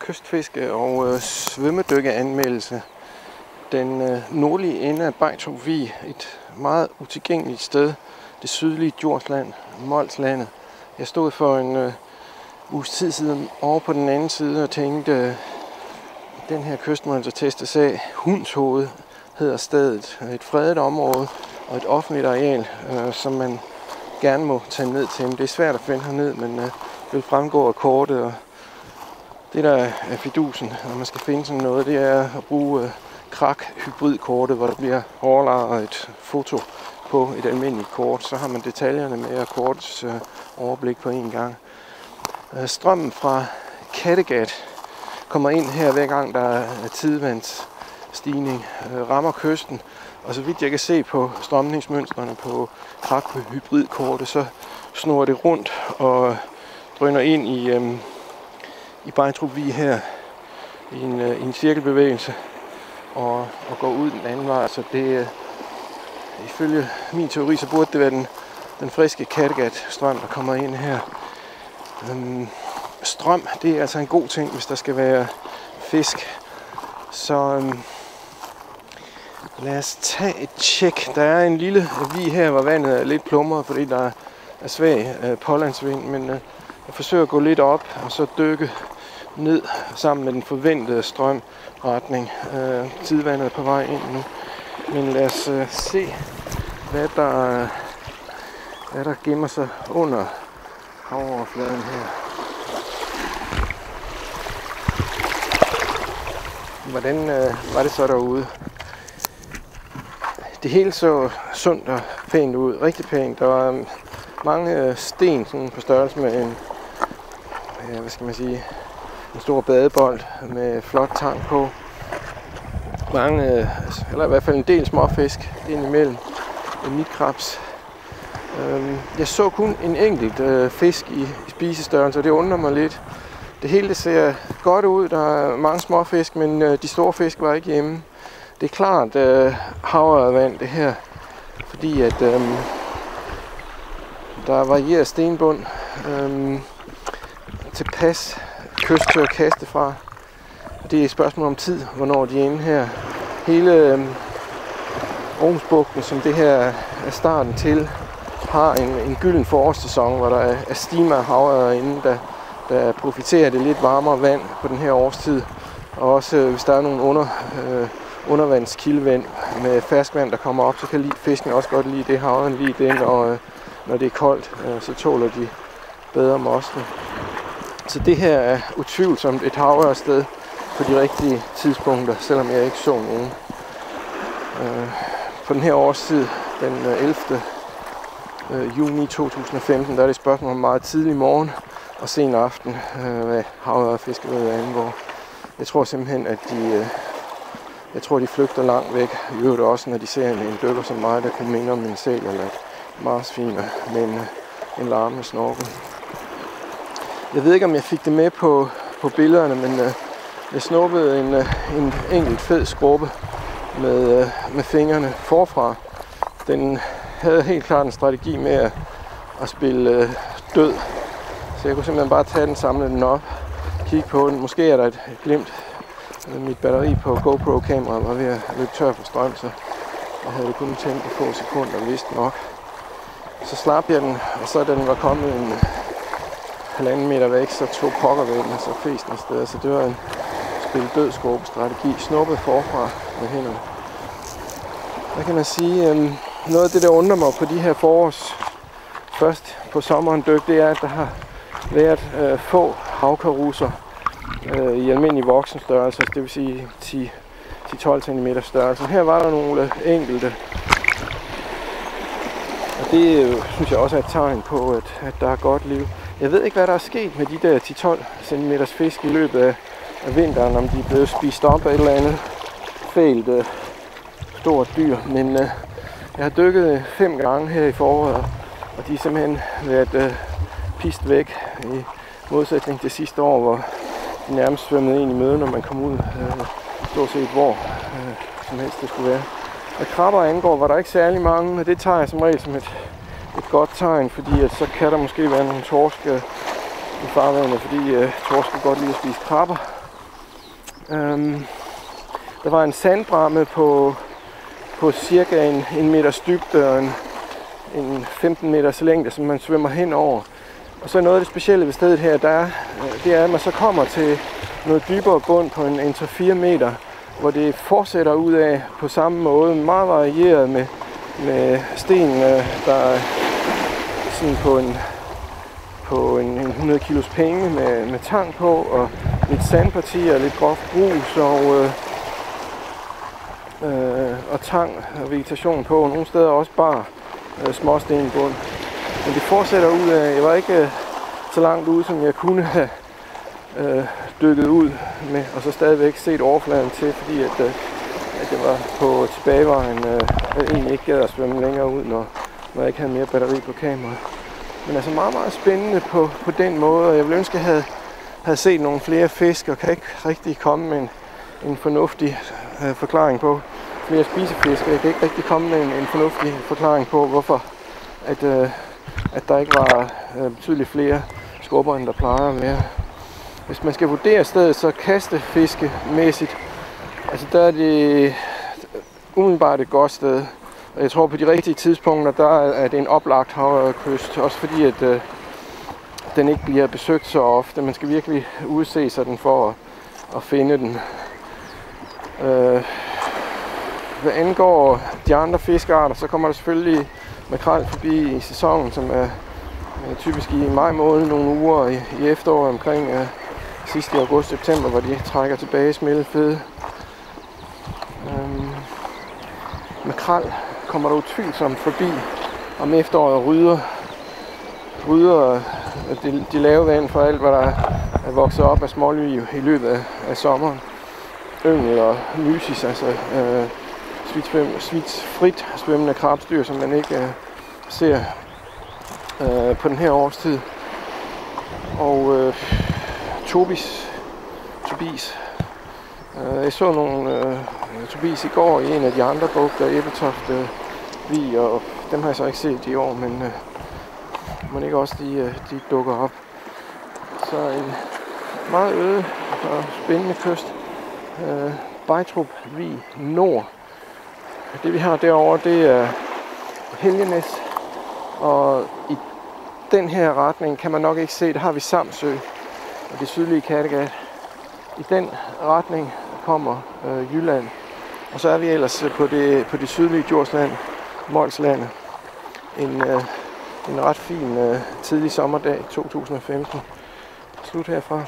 kystfiske og svømmedykkeanmeldelse. Den nordlige ende af Begtrup Bay, et meget utilgængeligt sted, det sydlige Djursland, Molslandet. Jeg stod for en uges tid siden over på den anden side og tænkte, den her kyst må altså testes af. Hundshoved hedder stedet, et fredet område og et offentligt areal, som man gerne må tage ned til. Det er svært at finde herned, men det vil fremgå af kortet. Og det der er fidusen, når man skal finde sådan noget, det er at bruge krak-hybridkortet, hvor der bliver overlagt et foto på et almindeligt kort. Så har man detaljerne med og kortets overblik på en gang. Strømmen fra Kattegat kommer ind her hver gang der er tidevandsstigning, rammer kysten. Og så vidt jeg kan se på strømningsmønstrene på krak-hybridkortet, så snor det rundt og drøner ind i Begtrup Bay her i en cirkelbevægelse og går ud den anden vej. Så det, ifølge min teori, så burde det være den friske Kattegat-strøm, der kommer ind her. Strøm, det er altså en god ting, hvis der skal være fisk. Så lad os tage et tjek. Der er en lille vig her, hvor vandet er lidt plumret, fordi der er svag pålandsvind, men jeg forsøger at gå lidt op og så dykke ned sammen med den forventede strømretning. Tidevandet er på vej ind nu. Men lad os se, hvad der gemmer sig under havoverfladen her. Hvordan var det så derude? Det hele så sundt og pænt ud, rigtig pænt. Der var mange sten sådan på størrelse med en, hvad skal man sige, en stor badebold med flot tang på. Mange, eller i hvert fald en del småfisk indimellem. En mikrabs. Jeg så kun en enkelt fisk i spisestørrelse, og det undrer mig lidt. Det hele det ser godt ud, der er mange små fisk, men de store fisk var ikke hjemme. Det er klart havrevand det her, fordi at der varierer stenbund tilpas kyst til at kaste fra. Det er et spørgsmål om tid, hvornår de er inde her. Hele Aarhusbugten, som det her er starten til, har en gylden forårssæson, hvor der er stimer af havørred inde, der profiterer det lidt varmere vand på den her årstid. Og også hvis der er nogle undervandskildevand med ferskvand, der kommer op, så kan fisken også godt lide det havørred lige den, og når det er koldt, så tåler de bedre mosten. Så det her er utvivlsomt et havørredssted på de rigtige tidspunkter, selvom jeg ikke så nogen. På den her årstid, den 11. juni 2015, der er det et spørgsmål om meget tidlig morgen og sen aften, hvad havørredfiskeriet angår. Jeg tror simpelthen, at de flygter langt væk. I øvrigt også, når de ser en dykker som mig, der kunne minde om en sæl eller et marsvin med en larmende snorkel. Jeg ved ikke, om jeg fik det med på billederne, men jeg snuppede en enkelt fed skrubbe med fingrene forfra. Den havde helt klart en strategi med at spille død. Så jeg kunne simpelthen bare tage den, samle den op, kigge på den. Måske er der et glimt. Mit batteri på GoPro-kameraet var ved at løbe tør for strøm, så jeg havde det kun tænkt på få sekunder, vist nok. Så slap jeg den, og så da den var kommet en 1,5 meter væk, så tog pokkervæggen så fesen af sted. Så det var en spille død skrubbe-strategi. Snuppet forfra med hænderne. Hvad kan man sige? Noget af det, der undrer mig på de her først på sommeren dyk, det er, at der har været få havkarusser i almindelig voksenstørrelse, det vil sige 10-12 cm størrelse. Her var der nogle enkelte, og det synes jeg også er et tegn på, at der er godt liv. Jeg ved ikke, hvad der er sket med de der 10-12 cm fisk i løbet af vinteren, om de er blevet spist op af et eller andet fælt stort dyr, men jeg har dykket 5 gange her i foråret, og de er simpelthen været pist væk i modsætning til sidste år, hvor de nærmest svømmede ind i møde, når man kom ud stort set hvor som helst det skulle være. Hvad krabber angår, var der ikke særlig mange, og det tager jeg som regel som et godt tegn, fordi at så kan der måske være nogle torske i farvandet, fordi torske godt lide at spise krabber. Der var en sandbramme på cirka en meters dybde og en 15 meters længde, som man svømmer hen over. Og så noget af det specielle ved stedet her, det er, at man så kommer til noget dybere bund på en 3-4 meter, hvor det fortsætter ud af på samme måde, meget varieret med sten, der er sådan på en 100 kilos penge med tang på, og lidt sandparti og lidt groft grus og tang og vegetation på. Nogle steder også bare småstenbund. Men det fortsætter ud af, jeg var ikke så langt ude, som jeg kunne have dykket ud med, og så stadigvæk set overfladen til, fordi at jeg var på tilbagevejen, jeg egentlig ikke gad at svømme længere ud, når jeg ikke havde mere batteri på kameraet. Men altså meget, meget spændende på den måde, og jeg ville ønske, at jeg havde set nogle flere fisk, og kan ikke rigtig komme med en fornuftig forklaring på flere spisefisk. Jeg kan ikke rigtig komme med en fornuftig forklaring på, hvorfor at der ikke var betydeligt flere skorper, end der plejer at være. Hvis man skal vurdere stedet, så kastefiskemæssigt, altså der er det umiddelbart et godt sted. Og jeg tror på de rigtige tidspunkter, der er det en oplagt havkyst, også fordi at den ikke bliver besøgt så ofte. Man skal virkelig udse sig den for at finde den. Hvad angår de andre fiskearter, så kommer der selvfølgelig makrel forbi i sæsonen, som er typisk i maj måned, nogle uger i efteråret omkring sidst i august-september, hvor de trækker tilbage smeltefede. Makrel kommer der utvivlsomt forbi om efteråret, rydder de lave vand for alt, hvad der er vokset op af småliv i løbet af sommeren. Yngel og lysis, altså frit svømmende krabstyr, som man ikke ser på den her årstid. Og tobis. Jeg så nogle tobis i går i en af de andre bugter, Begtrup Bay, og dem har jeg så ikke set i år, men må ikke også de dukker op. Så en meget øde og spændende kyst. Begtrup Bay nord. Det vi har derovre, det er Helgenæs, og i den her retning kan man nok ikke se, der har vi Samsø og det sydlige Kattegat. I den retning kommer Jylland, og så er vi ellers på det sydlige Djursland, Molslandet. En ret fin tidlig sommerdag 2015. Slut herfra.